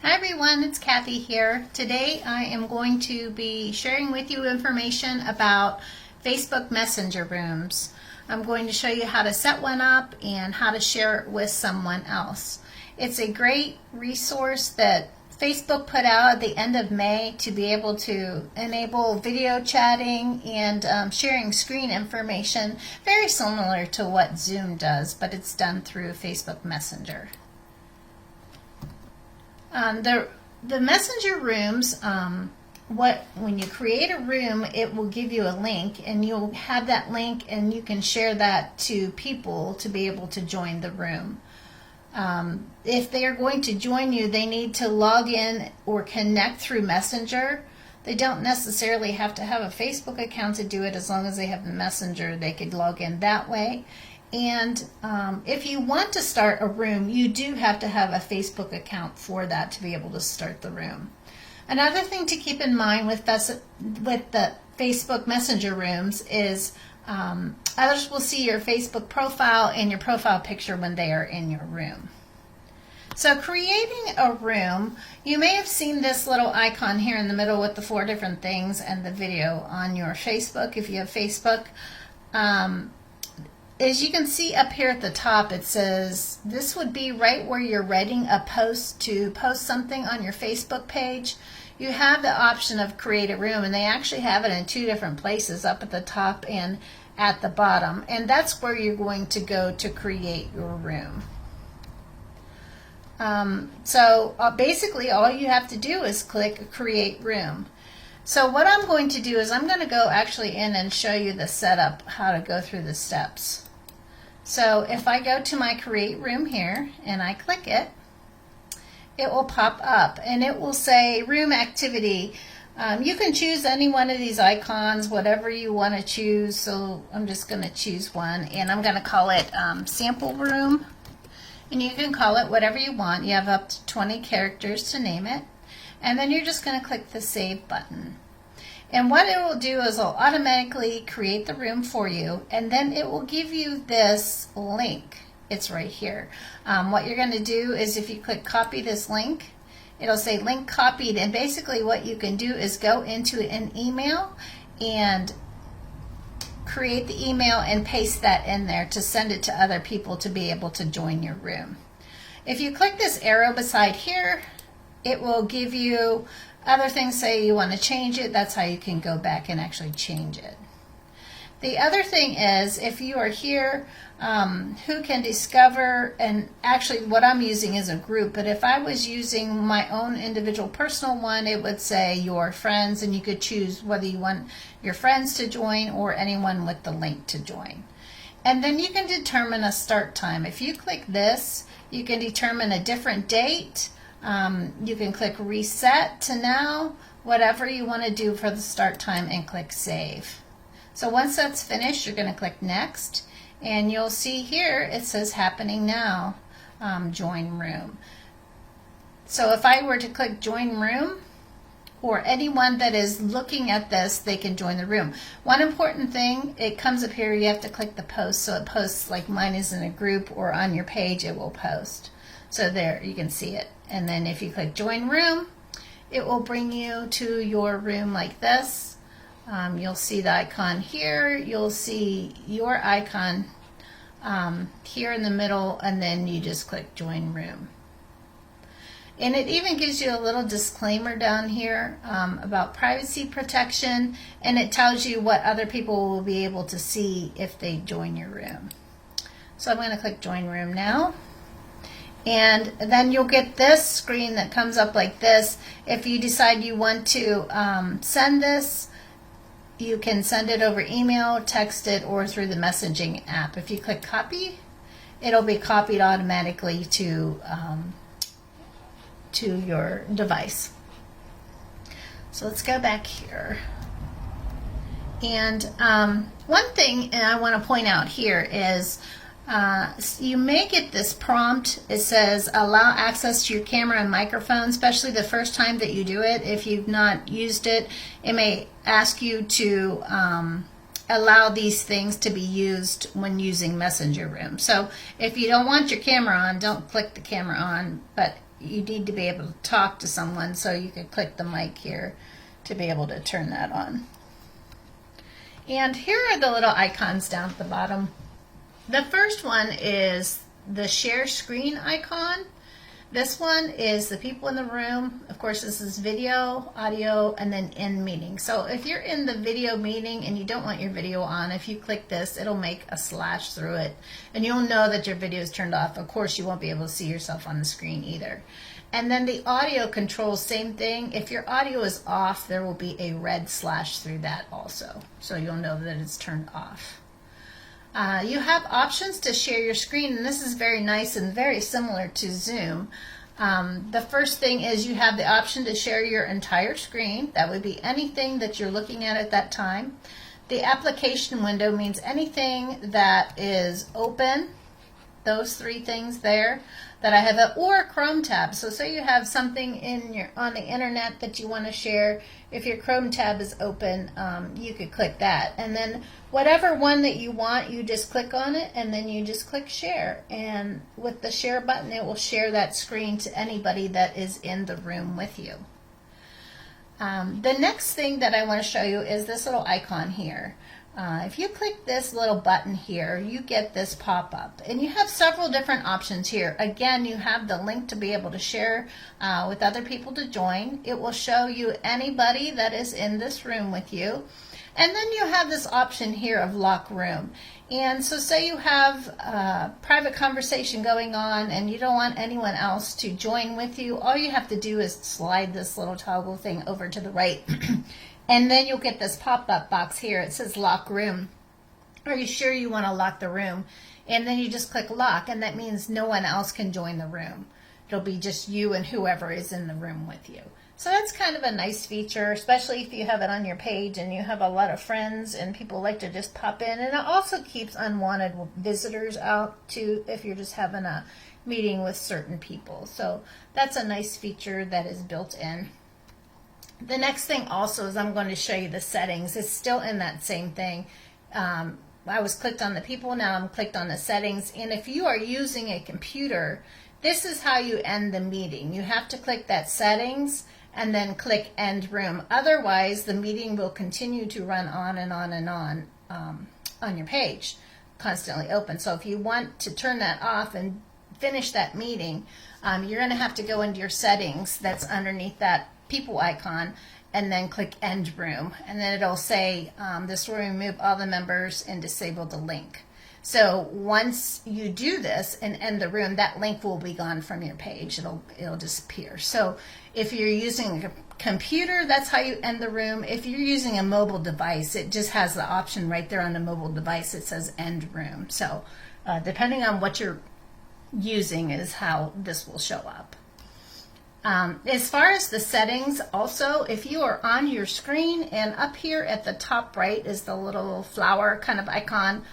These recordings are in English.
Hi everyone, it's Kathy here. Today I am going to be sharing with you information about Facebook Messenger rooms. I'm going to show you how to set one up and how to share it with someone else. It's a great resource that Facebook put out at the end of May to be able to enable video chatting and sharing screen information, very similar to what Zoom does, but it's done through Facebook Messenger. The messenger rooms, when you create a room, it will give you a link, and you'll have that link, and you can share that to people to be able to join the room. If they are going to join you, they need to log in or connect through Messenger. They don't necessarily have to have a Facebook account to do it. As long as they have the Messenger, they could log in that way. And if you want to start a room, you do have to have a Facebook account for that to be able to start the room. Another thing to keep in mind with the Facebook Messenger rooms is others will see your Facebook profile and your profile picture when they are in your room. So creating a room, you may have seen this little icon here in the middle with the 4 different things and the video on your Facebook if you have Facebook. As you can see up here at the top, it says this would be right where you're writing a post to post something on your Facebook page. You have the option of create a room, and they actually have it in 2 different places, up at the top and at the bottom, and that's where you're going to go to create your room. Basically all you have to do is click create room. So what I'm going to do is I'm going to go actually in and show you the setup, how to go through the steps. So if I go to my create room here and I click it, it will pop up and it will say room activity. You can choose any one of these icons, whatever you want to choose. So I'm just going to choose one, and I'm going to call it sample room. And you can call it whatever you want. You have up to 20 characters to name it. And then you're just going to click the save button. And what it will do is it'll automatically create the room for you, and then it will give you this link. It's right here. What you're going to do is if you click copy this link, it'll say link copied, and basically what you can do is go into an email and create the email and paste that in there to send it to other people to be able to join your room. If you click this arrow beside here, it will give you other things. Say you want to change it, that's how you can go back and actually change it. The other thing is, if you are here, who can discover, and actually what I'm using is a group, but if I was using my own individual personal one, it would say your friends, and you could choose whether you want your friends to join or anyone with the link to join. And then you can determine a start time. If you click this, you can determine a different date. You can click reset to now, whatever you want to do for the start time, and click save. So once that's finished, you're going to click next, and you'll see here it says happening now, join room. So if I were to click join room, or anyone that is looking at this, they can join the room. One important thing, it comes up here, you have to click the post, so it posts like mine is in a group, or on your page it will post. So there, you can see it. And then if you click join room, it will bring you to your room like this. You'll see the icon here, you'll see your icon here in the middle, and then you just click join room. And it even gives you a little disclaimer down here about privacy protection, and it tells you what other people will be able to see if they join your room. So I'm going to click join room now. And then you'll get this screen that comes up like this. If you decide you want to send this, you can send it over email, text it, or through the messaging app. If you click copy, it'll be copied automatically to your device. So let's go back here. And one thing I want to point out here is you may get this prompt. It says allow access to your camera and microphone, especially the first time that you do it. If you've not used it, it may ask you to allow these things to be used when using Messenger Room. So if you don't want your camera on, don't click the camera on, but you need to be able to talk to someone, so you can click the mic here to be able to turn that on. And here are the little icons down at the bottom. The first one is the share screen icon. This one is the people in the room. Of course, this is video, audio, and then in meeting. So if you're in the video meeting and you don't want your video on, if you click this, it'll make a slash through it, and you'll know that your video is turned off. Of course, you won't be able to see yourself on the screen either. And then the audio controls, same thing. If your audio is off, there will be a red slash through that also, so you'll know that it's turned off. You have options to share your screen, and this is very nice and very similar to Zoom. The first thing is you have the option to share your entire screen. That would be anything that you're looking at that time. The application window means anything that is open, those three things there that I have, or a Chrome tab. So say you have something on the internet that you want to share. If your Chrome tab is open, you could click that, and then whatever one that you want, you just click on it, and then you just click share, and with the share button it will share that screen to anybody that is in the room with you. The next thing that I want to show you is this little icon here. If you click this little button here, you get this pop-up, and you have several different options here. Again, you have the link to be able to share with other people to join. It will show you anybody that is in this room with you. And then you have this option here of lock room. And so say you have a private conversation going on and you don't want anyone else to join with you, all you have to do is slide this little toggle thing over to the right. And then you'll get this pop-up box here. It says lock room. Are you sure you want to lock the room? And then you just click lock, and that means no one else can join the room. It'll be just you and whoever is in the room with you. So that's kind of a nice feature, especially if you have it on your page and you have a lot of friends and people like to just pop in. And it also keeps unwanted visitors out too if you're just having a meeting with certain people. So that's a nice feature that is built in. The next thing also is I'm going to show you the settings. It's still in that same thing. I was clicked on the people, now I'm clicked on the settings. And if you are using a computer, this is how you end the meeting. You have to click that settings and then click end room. Otherwise, the meeting will continue to run on and on and on your page, constantly open. So if you want to turn that off and finish that meeting, you're going to have to go into your settings that's underneath that people icon and then click end room, and then it'll say this will remove all the members and disable the link. So once you do this and end the room, that link will be gone from your page. It'll disappear. So if you're using a computer, that's how you end the room. If you're using a mobile device, it just has the option right there on the mobile device. It says end room. So depending on what you're using is how this will show up. As far as the settings, also, if you are on your screen and up here at the top right is the little flower kind of icon,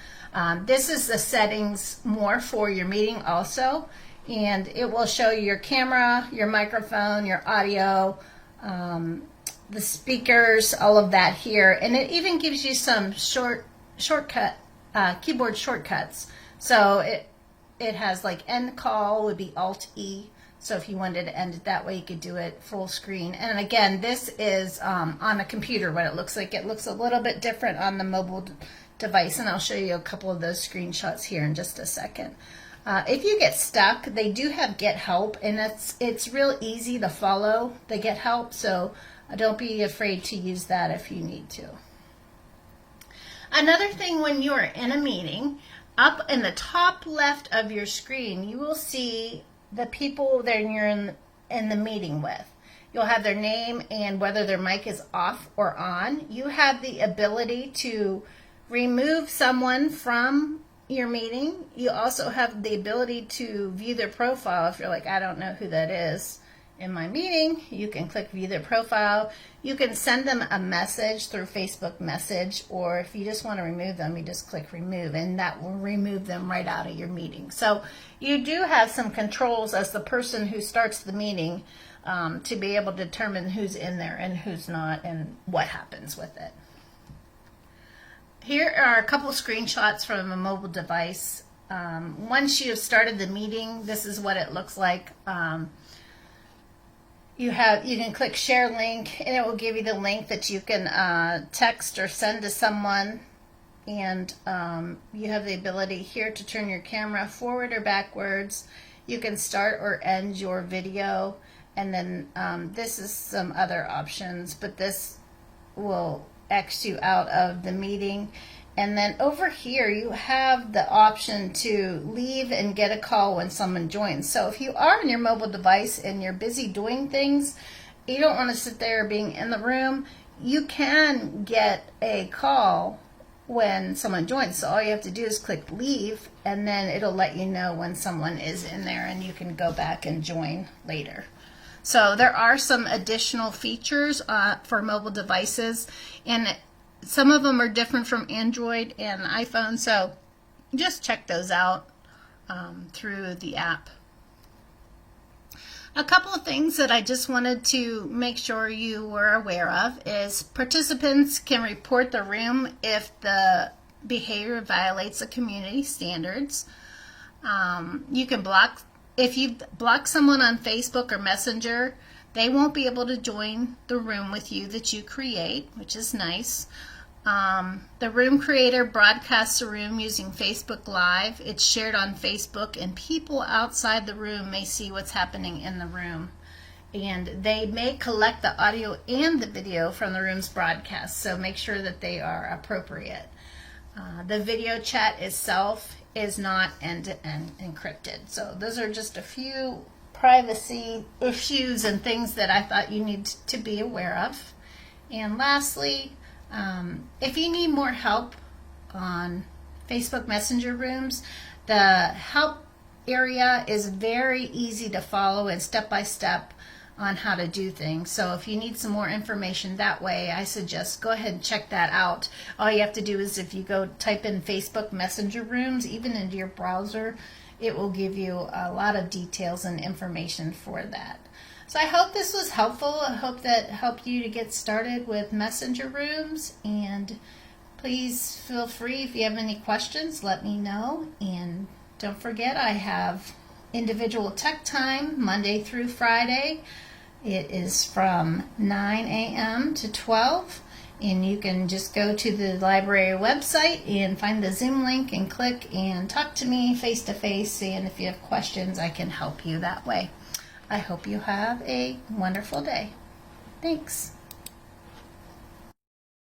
this is the settings more for your meeting also, and it will show you your camera, your microphone, your audio, the speakers, all of that here, and it even gives you some keyboard shortcuts. So it has like end call would be Alt-E. So if you wanted to end it that way, you could do it full screen. And again, this is on a computer what it looks like. It looks a little bit different on the mobile device, and I'll show you a couple of those screenshots here in just a second. If you get stuck, they do have Get Help, and it's real easy to follow the Get Help, so don't be afraid to use that if you need to. Another thing, when you are in a meeting, up in the top left of your screen, you will see the people that you're in the meeting with. You'll have their name and whether their mic is off or on. You have the ability to remove someone from your meeting. You also have the ability to view their profile. If you're like, I don't know who that is in my meeting, you can click view their profile. You can send them a message through Facebook message, or if you just want to remove them, you just click remove, and that will remove them right out of your meeting. So you do have some controls as the person who starts the meeting to be able to determine who's in there and who's not and what happens with it. Here are a couple screenshots from a mobile device. Once you have started the meeting, this is what it looks like. you can click share link, and it will give you the link that you can text or send to someone. And you have the ability here to turn your camera forward or backwards. You can start or end your video, and then this is some other options, but this will X you out of the meeting. And then over here you have the option to leave and get a call when someone joins. So if you are on your mobile device and you're busy doing things, you don't want to sit there being in the room, you can get a call when someone joins. So all you have to do is click leave, and then it'll let you know when someone is in there, and you can go back and join later. So there are some additional features for mobile devices, and some of them are different from Android and iPhone, so just check those out through the app. A couple of things that I just wanted to make sure you were aware of is participants can report the room if the behavior violates the community standards. You can block, if you block someone on Facebook or Messenger, they won't be able to join the room with you that you create, which is nice. The room creator broadcasts a room using Facebook Live. It's shared on Facebook, and people outside the room may see what's happening in the room. And they may collect the audio and the video from the room's broadcast, so make sure that they are appropriate. The video chat itself is not end-to-end encrypted. So those are just a few privacy issues and things that I thought you need to be aware of. And lastly, if you need more help on Facebook Messenger rooms, the help area is very easy to follow and step-by-step on how to do things. So if you need some more information that way, I suggest go ahead and check that out. All you have to do is, if you go type in Facebook Messenger rooms, even into your browser, it will give you a lot of details and information for that. So I hope this was helpful. I hope that helped you to get started with Messenger rooms, and please feel free, if you have any questions, let me know. And don't forget, I have individual tech time Monday through Friday. It is from 9 a.m. to 12, and you can just go to the library website and find the Zoom link and click and talk to me face to face, and if you have questions, I can help you that way. I hope you have a wonderful day. Thanks.